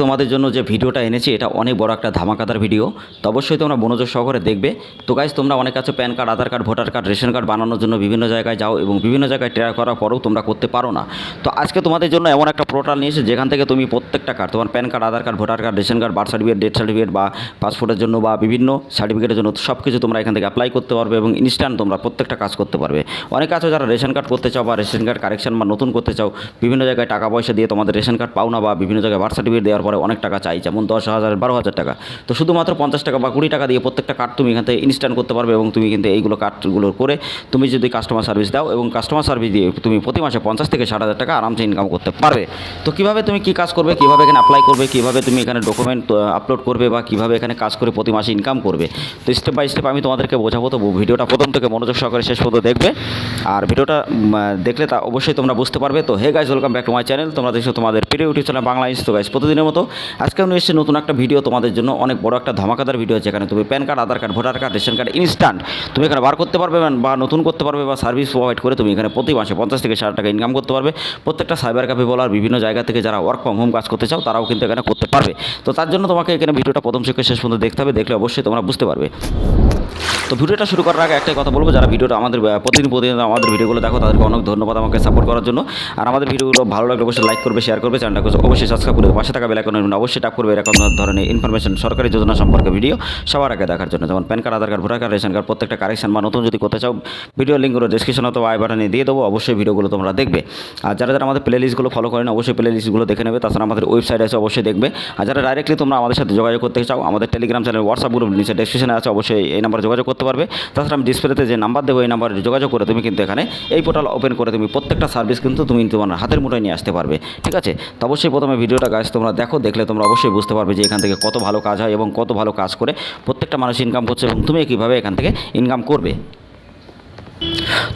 তোমাদের জন্য যে ভিডিওটা এনেছি এটা অনেক বড় একটা ধামাকাদার ভিডিও। তো অবশ্যই তোমরা মনোযোগ সহকারে দেখবে। তো গাইস, তোমরা অনেক আছে PAN card, Aadhaar card, voter card, ration card বানানোর জন্য বিভিন্ন জায়গায় যাও এবং বিভিন্ন জায়গায় ট্রাই করার পরেও তোমরা করতে পারো না। তো আজকে তোমাদের জন্য এমন একটা পোর্টাল নিয়ে এসে যেখান থেকে তুমি প্রত্যেকটা কার্ড, তোমার PAN card, Aadhaar card, voter card, ration card, birth certificate, death certificate বা পাসপোর্টের জন্য বা বিভিন্ন সার্টিফিকেটের জন্য সব কিছু তোমরা এখান থেকে অ্যাপ্লাই করতে পারবে এবং ইনস্ট্যান্ট তোমরা প্রত্যেকটা কাজ করতে পারবে। অনেক আছে যারা রেশন কার্ড করতে চাও বা রেশন কার্ড কারেকশন বা নতুন করতে চাও, বিভিন্ন জায়গায় টাকা পয়সা দিয়ে তোমাদের রেশন কার্ড পাও না বা বিভিন্ন জায়গায় বার্থ সার্টিফিকেট দেওয়ার পরে অনেক টাকা চাই, যেমন 10,000 12,000 টাকা। তো শুধুমাত্র 50 টাকা বা 20 টাকা দিয়ে প্রত্যেকটা কার্ড তুমি এখান থেকে ইনস্ট্যান্ট করতে পারবে এবং তুমি কিন্তু এইগুলো কার্ডগুলো করে তুমি যদি কাস্টমার সার্ভিস দাও এবং কাস্টমার সার্ভিস দিয়ে তুমি প্রতি মাসে 50 থেকে 60,000 টাকা আরামসে ইনকাম করতে পারবে। তো কীভাবে তুমি কী কাজ করবে, কীভাবে এখানে অ্যাপ্লাই করবে, কীভাবে তুমি এখানে ডকুমেন্ট আপলোড করবে বা কীভাবে এখানে কাজ করে প্রতি মাসে ইনকাম করবে, তো স্টেপ বাই স্টেপ আমি তোমাদেরকে বোঝাবো। তো ভিডিওটা প্রথম থেকে মনোযোগ সহকারে শেষ পর্যন্ত দেখবে। আর ভিডিওটা দেখলে তা অবশ্যই তোমরা বুঝতে পারবে। তো hey guys, welcome back to my channel. তোমরা দেখছো তোমাদের প্রিয় ইউটিউব চ্যানেল বাংলা ইনস। তো গাইস, প্রতিদিনের মতো আজকে আমি এসেছি নতুন একটা ভিডিও তোমাদের জন্য, অনেক বড় একটা ধামাকাদার ভিডিও, যেখানে তুমি PAN card, Aadhaar card, voter card, ration card instant তুমি এখানে বার করতে পারবে বা নতুন করতে পারবে বা সার্ভিস প্রোভাইড করে তুমি এখানে প্রতি মাসে 50 থেকে 60 টাকা ইনকাম করতে পারবে। প্রত্যেকটা সাইবার ক্যাফে বলার বিভিন্ন জায়গা থেকে যারা ওয়ার্ক ফ্রম হোম কাজ করতে চাও তারাও কিন্তু এখানে করতে পারবে। তো তার জন্য তোমাকে এখানে ভিডিওটা প্রথম থেকে শেষ পর্যন্ত দেখতে হবে, দেখলে অবশ্যই তোমরা বুঝতে পারবে। তো ভিডিওটা শুরু করার আগে একটাই কথা বলবো, যারা ভিডিওটা আমাদের প্রতিদিন আমাদের ভিডিওগুলো দেখো তাদেরকে অনেক ধন্যবাদ আমাকে সাপোর্ট করার জন্য। আর আমাদের ভিডিওগুলো ভালো লাগলে অবশ্যই লাইক করবে, শেয়ার করবে, চ্যানেলটাকে অবশ্যই সাবস্ক্রাইব করে পাশে থাকা বেল আইকন অবশ্যই ট্যাপ করবে এরকম ধরনের ইনফরমেশন, সরকারি যোজনা সম্পর্কে ভিডিও সবার আগে দেখার জন্য। যেমন PAN card, Aadhaar card, voter card, ration card প্রত্যেকটা কারেকশন বা নতুন যদি করতে চাও, ভিডিও লিঙ্কগুলো ডিসক্রিপশন অথবা আই বাটনে দিয়ে দেবো, অবশ্যই ভিডিওগুলো তোমরা দেখবে। আর যারা যারা আমাদের প্লে লিস্টগুলো ফলো করেন অবশ্যই প্লে লিস্টগুলো দেখে নেবে। তাছাড়া আমাদের ওয়েবসাইট আছে, অবশ্যই দেখবে। আর যারা ডাইরেক্টলি তোমরা আমাদের সাথে যোগাযোগ করতে চাও, আমাদের টেলিগ্রাম চ্যানেল, হোয়াটসঅ্যাপ গ্রুপ নিচে ডেসক্রিপশনে আছে, অবশ্যই এই নাম্বারে যোগাযোগ করতে পারবে। তাছাড়া আমি ডিসপ্লেতে যে নাম্বার দেবো এই নাম্বারে যোগাযোগ করে তুমি কিন্তু এখানে এই পোর্টাল ওপেন করে তুমি প্রত্যেকটা সার্ভিস কিন্তু তুমি তোমার হাতের মুঠোয় নিয়ে আসতে পারবে। ঠিক আছে? তো অবশ্যই প্রথমে ভিডিওটা গাইস তোমরা দেখো, দেখলে তোমরা অবশ্যই বুঝতে পারবে যে এখান থেকে কত ভালো কাজ হয় এবং কত ভালো কাজ করে প্রত্যেকটা মানুষ ইনকাম করছে এবং তুমি কীভাবে এখান থেকে ইনকাম করবে।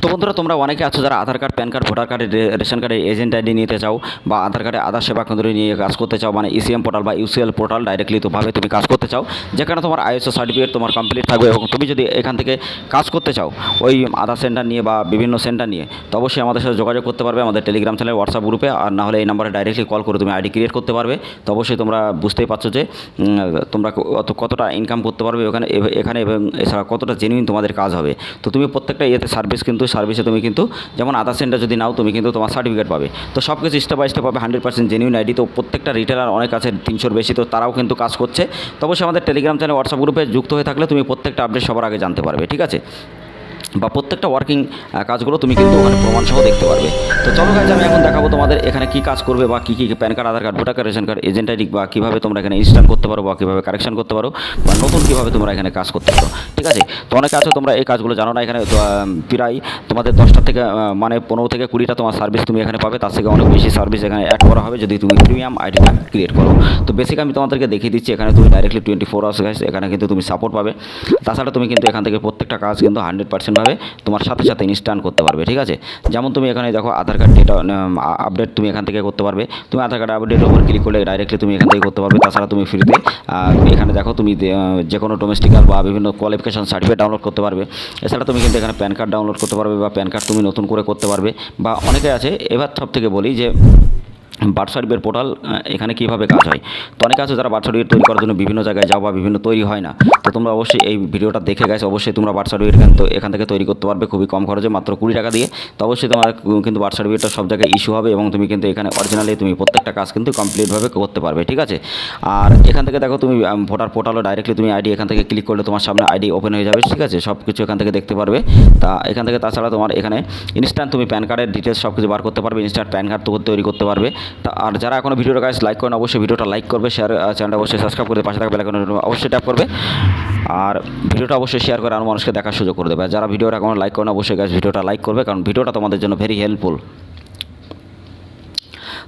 তো বন্ধুরা, তোমরা অনেকে আছো যারা Aadhaar card, PAN card, voter card, ration কার্ডের এজেন্ট আইডি নিতে চাও বা আধার কার্ডে আধার সেবা কেন্দ্র নিয়ে কাজ করতে চাও, মানে ইসিএম পোর্টাল বা ইউসিএল পোর্টাল ডাইরেক্টলি তোভাবে তুমি কাজ করতে চাও, যেখানে তোমার আইএসও সার্টিফিকেট তোমার কমপ্লিট থাকবে এবং তুমি যদি এখান থেকে কাজ করতে চাও ওই আধার সেন্টার নিয়ে বা বিভিন্ন সেন্টার নিয়ে, তো অবশ্যই আমাদের সাথে যোগাযোগ করতে পারবে আমাদের টেলিগ্রাম চ্যানেল, হোয়াটসঅ্যাপ গ্রুপে। আর না হলে এই নাম্বারে ডাইরেক্টলি কল করে তুমি আইডি ক্রিয়েট করতে পারবে। তো অবশ্যই তোমরা বুঝতেই পারছো যে তোমরা কতটা ইনকাম করতে পারবে এখানে এবং এছাড়া কতটা জেনুইন তোমাদের কাজ হবে। তো তুমি প্রত্যেকটা ইয়েতে সার্ভিসে তুমি কিন্তু যেমন আধার সেন্টার যদি নাও তুমি কিন্তু তোমার সার্টিফিকেট পাবে। তো সব কিছু স্টেপ বাই স্টেপ পাবে, 100% জেনুইন আইডি। তো প্রত্যেকটা রিটেলার অনেক আছে, 300-র বেশি, তো তারাও কিন্তু কাজ করছে। তো অবশ্যই আমাদের টেলিগ্রাম চ্যানেল, হোয়াটসঅ্যাপ গ্রুপে যুক্ত হয়ে থাকলে তুমি প্রত্যেকটা আপডেট সবার আগে জানতে পারবে। ঠিক আছে? বা প্রত্যেকটা ওয়ার্কিং কাজগুলো তুমি কিন্তু ওখানে প্রমাণসহ দেখতে পারবে। তো চলো গাইজ, আমি এখন দেখাবো তোমাদের এখানে কী কাজ করবে বা কী PAN card, Aadhaar card, voter card, ration card, agent ID বা কীভাবে তোমরা এখানে ইনস্ট্যান্ট করতে পারো বা কীভাবে কারেকশন করতে পারো বা নতুন কীভাবে তোমরা এখানে কাজ করতে পারো। ঠিক আছে? তো অনেকে আছে তোমরা এই কাজগুলো জানো না। এখানে প্রায় তোমাদের 10টা থেকে মানে 15 থেকে 20টা তোমার সার্ভিস তুমি এখানে পাবে। তার থেকে অনেক বেশি সার্ভিস এখানে অ্যাড করা হবে যদি তুমি প্রিমিয়াম আইডিটা ক্রিয়েট করো। তো বেসিক আমি তোমাদেরকে দেখিয়ে দিচ্ছি, এখানে তুমি ডাইরেক্টলি 24 আওয়ার্স গাইজ এখানে কিন্তু তুমি সাপোর্ট পাবে। তাছাড়া তুমি কিন্তু এখান থেকে প্রত্যেকটা কাজ কিন্তু 100% ভাবে তোমার সাথে সাথে ইনস্ট্যান্ট করতে পারবে। ঠিক আছে? যেমন তুমি এখানে দেখো আধার কার্ড ডেটা আপডেট তুমি এখান থেকে করতে পারবে। তুমি আধার কার্ড আপডেটের উপর ক্লিক করলে ডাইরেক্টলি তুমি এখান থেকে করতে পারবে। তাছাড়া তুমি ফ্রিতে এখানে দেখো তুমি যে কোনো ডোমেস্টিক্যাল বা বিভিন্ন কোয়ালিফিকেশন সার্টিফিকেট ডাউনলোড করতে পারবে। এছাড়া তুমি কিন্তু এখানে প্যান কার্ড ডাউনলোড করতে পারবে বা প্যান কার্ড তুমি নতুন করে করতে পারবে। বা অনেকে আছে, এবার সব থেকে বলি যে বার্থ সার্টিফিকেট পোর্টাল এখানে কীভাবে কাজ হয়। তো অনেকে আছে যারা বার্থ সার্টিফিকেট তৈরি করার জন্য বিভিন্ন জায়গায় যাও বা বিভিন্ন তৈরি হয় না। তো তোমরা অবশ্যই এই ভিডিওটা দেখে গেছো, অবশ্যই তোমরা বার্থ সার্টিফিকেট এখান থেকে তৈরি করতে পারবে খুবই কম খরচে, মাত্র 20 টাকা দিয়ে। তো অবশ্যই তোমার কিন্তু বার্থ সার্টিফিকেটটা সব জায়গায় ইস্যু হবে এবং তুমি কিন্তু এখানে অরিজিনালি তুমি প্রত্যেকটা কাজ কিন্তু কমপ্লিটভাবে করতে পারবে। ঠিক আছে? আর এখান থেকে দেখো তুমি ভোটার পোর্টালও ডাইরেক্টলি তুমি আইডি এখান থেকে ক্লিক করলে তোমার সামনে আইডি ওপেন হয়ে যাবে। ঠিক আছে? সব কিছু এখান থেকে দেখতে পারবে। তা এখান থেকে তাছাড়া তোমার এখানে ইনস্ট্যান্ট তুমি প্যান কার্ডের ডিটেলস সব কিছু বার করতে পারবে, ইনস্ট্যান্ট প্যান কার্ড তৈরি করতে পারবে। তা আর যারা এখনো ভিডিওটা গাইস লাইক করেন অবশ্যই ভিডিওটা লাইক করবে, শেয়ার চ্যানেলটা অবশ্যই সাবস্ক্রাইব করে পাশে থাকা বেল আইকন অবশ্যই ট্যাপ করবে। আর ভিডিওটা অবশ্যই শেয়ার করে আরও মানুষকে দেখার সুযোগ করে দেবে। যারা ভিডিওটা এখনো লাইক করেন অবশ্যই গাইস ভিডিওটা লাইক করবে, কারণ ভিডিওটা তোমাদের জন্য ভেরি হেল্পফুল।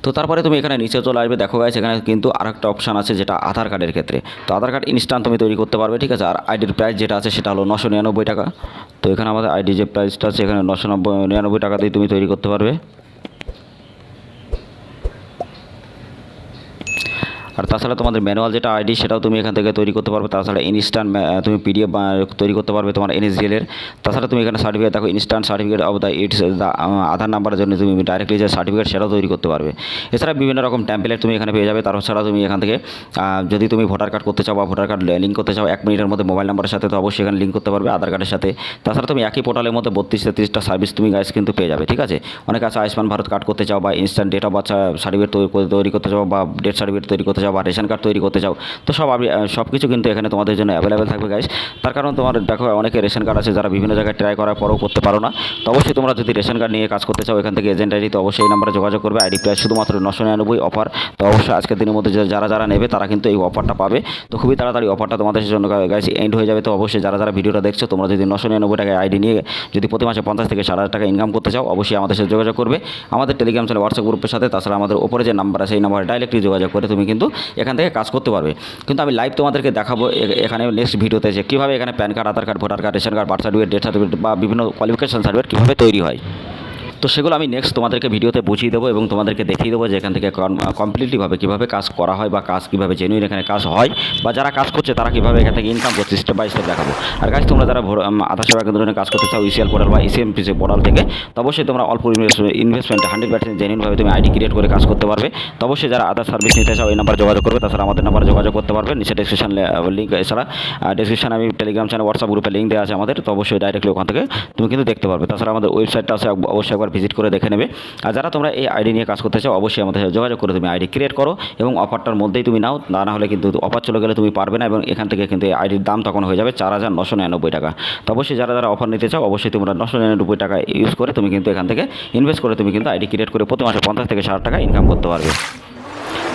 তো তারপরে তুমি এখানে নিচে চলে আসবে, দেখো গাইস এখানে কিন্তু আরেকটা অপশান আছে যেটা আধার কার্ডের ক্ষেত্রে। তো আধার কার্ড ইনস্ট্যান্ট তুমি তৈরি করতে পারবে। ঠিক আছে? আর আইডির প্রাইস যেটা আছে সেটা হলো 999 টাকা। তো এখানে আমাদের আইডি যে প্রাইসটা আছে এখানে 999 টাকা দিয়ে তুমি তৈরি করতে পারবে। আর তাছাড়া তোমাদের ম্যানুয়াল যেটা আইডি সেটাও তুমি এখান থেকে তৈরি করতে পারবে। তাছাড়া ইনস্ট্যান্ট তুমি পিডিএফ তৈরি করতে পারবে তোমার এনএসডিএল এর। তাছাড়া তুমি এখানে সার্টিফিকেট দেখো, instant certificate of the its Aadhaar নাম্বারের জন্য তুমি ডাইরেক্টলি যে সার্টিফিকেট সেটাও তৈরি করতে পারবে। এছাড়া বিভিন্ন রকম টেমপ্লেট তুমি এখানে পেয়ে যাবে। তাছাড়া তুমি এখান থেকে যদি তুমি ভোটার কার্ড করতে চাও বা ভোটার কার্ড লিঙ্ক করতে চাও 1 মিনিটের মধ্যে মোবাইল নাম্বারের সাথে, তো অবশ্যই এখানে লিঙ্ক করতে পারবে আধার কার্ডের সাথে। তাছাড়া তুমি একই পোর্টালের মধ্যে 32-33টা সার্ভিস তুমি গাইস কিন্তু পেয়ে যাবে, ঠিক আছে। অনেক আছে আয়ুষ্মান ভারত কার্ড করতে চাও বা instant date of birth certificate তৈরি করতে চাও বা ডেথ সার্টিফিকেট তৈরি করতে চাও বা রেশন কার্ড তৈরি করতে চাও, তো সব কিছু কিন্তু এখানে তোমাদের জন্য অ্যাভেলেবেল থাকবে গাইস। তার কারণ তোমার দেখো অনেকে রেশন কার্ড আছে যারা বিভিন্ন জায়গায় ট্রাই করার পরেও করতে পারো না। তো অবশ্যই তোমরা যদি রেশন কার্ড নিয়ে কাজ করতে চাও এখান থেকে এজেন্ট আইডি, তো অবশ্যই এই নাম্বারে যোগাযোগ করবে। আইডি প্রাইস শুধুমাত্র 999 অফার। তো অবশ্যই আজকের দিনের মধ্যে যারা নেবে তারা কিন্তু এই অফারটা পাবে। তো খুবই তাড়াতাড়ি অফারটা তোমাদের জন্য গাইস এন্ড হয়ে যাবে। তো অবশ্যই যারা ভিডিওটা দেখছো তোমরা যদি 999 টাকায় আইডি নিয়ে যদি প্রতি মাসে 50 থেকে 60,000 টাকা ইনকাম করতে চাও, অবশ্যই আমাদের সাথে যোগাযোগ করবে আমাদের টেলিগ্রাম চ্যানেল হোয়াটসঅ্যাপ গ্রুপের সাথে। তাছাড়া আমাদের ওপরে যে নাম্বার আছে এই নাম্বারে ডাইরেক্টলি যোগাযোগ করে তুমি কিন্তু এখান থেকে কাজ করতে পারবে। কিন্তু আমি লাইভ তোমাদেরকে দেখাবো এখানে নেক্সট ভিডিওতে যে কীভাবে এখানে PAN card, Aadhaar card, voter card, ration card, birth certificate, death certificate বা বিভিন্ন কোয়ালিফিকেশন সার্টিফিকেট কীভাবে তৈরি হয়। তো সেগুলো আমি নেক্সট তোমাদেরকে ভিডিওতে বুঝিয়ে দেবো এবং তোমাদেরকে দেখিয়ে দেবো যে এখান থেকে কমপ্লিটলিভাবে কীভাবে কাজ করা হয় বা কাজ কীভাবে জেনুইন এখানে কাজ হয় বা যারা কাজ করছে তারা কীভাবে এখান থেকে ইনকাম করছে স্টেপ বাই স্টেপ দেখাবো। আর গাইস তোমরা যারা আধার সেবা কেন্দ্রে কাজ করতে চাও ইসিএল পোর্টাল বা ইসিএমপিসি পোর্টাল থেকে, তো অবশ্যই তোমরা অল্প ইনভেস্টমেন্টে 100% জেনুইনভাবে তুমি আইডি ক্রিয়েট করে কাজ করতে পারবে। তো অবশ্যই যারা আধার সার্ভিস নিতে চাও এই নাম্বার যোগাযোগ করবে। তাছাড়া আমাদের নাম্বারে যোগাযোগ করতে পারবে। নিচে ডেসক্রিপশন লিঙ্ক, এছাড়া ডেসক্রিপশন আমি টেলিগ্রাম চ্যানেল হোয়াটসঅ্যাপ গ্রুপে লিঙ্ক দেওয়া আছে আমাদের, তো অবশ্যই ডাইরেক্টলি ওখান থেকে তুমি কিন্তু দেখতে পারবে। তাছাড়া আমাদের ওয়েবসাইটটা আছে, অবশ্যই একবার ভিজিট করে দেখে নেবে। আর যারা তোমরা এই আইডি নিয়ে কাজ করতে চাও অবশ্যই আমাদের সাথে যোগাযোগ করে তুমি আইডি ক্রিয়েট করো এবং অফারটার মধ্যেই তুমি নাও, না হলে কিন্তু অফার চলে গেলে তুমি পারবে না এবং এখান থেকে কিন্তু এই আইডির দাম তখন হয়ে যাবে 4,999 টাকা। তো অবশ্যই যারা অফার নিতে চাও অবশ্যই তোমরা 999 টাকা ইউজ করে তুমি কিন্তু এখান থেকে ইনভেস্ট করে তুমি কিন্তু আইডি ক্রিয়েট করে প্রতি মাসে 50 থেকে 60 টাকা ইনকাম করতে পারবে।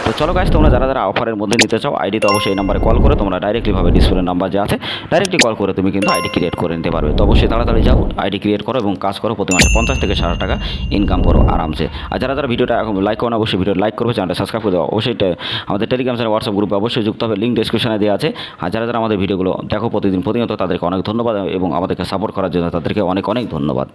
তো চলো গাইস তোমরা যারা অফারের মধ্যে নিতে চাও আইডি, তো অবশ্যই এই নাম্বারে কল করে তোমরা ডাইরেক্টলিভাবে ডিসপ্লে নাম্বার যে আছে ডাইরেক্টলি কল করে তুমি কিন্তু আইডি ক্রিয়েট করে নিতে পারবে। তো অবশ্যই তাড়াতাড়ি যাও, আইডি ক্রিয়েট করো এবং কাজ করো, প্রতি মাসে 50 থেকে 60 টাকা ইনকাম করো আরামসে। আর যারা ভিডিওটা এখন লাইক করো না অবশ্যই ভিডিও লাইক করবে, চ্যানেলটা সাবস্ক্রাইব করে দেওয়া, অবশ্যই আমাদের টেলিগ্রাম চ্যানেল হোয়াটসঅ্যাপ গ্রুপে অবশ্যই যুক্ত হবে, লিঙ্ক ডেসক্রিপশনে দেওয়া আছে। আর যারা আমাদের ভিডিওগুলো দেখো প্রতিনিয়ত তাদেরকে অনেক ধন্যবাদ এবং আমাদেরকে সাপোর্ট করার জন্য তাদেরকে অনেক ধন্যবাদ।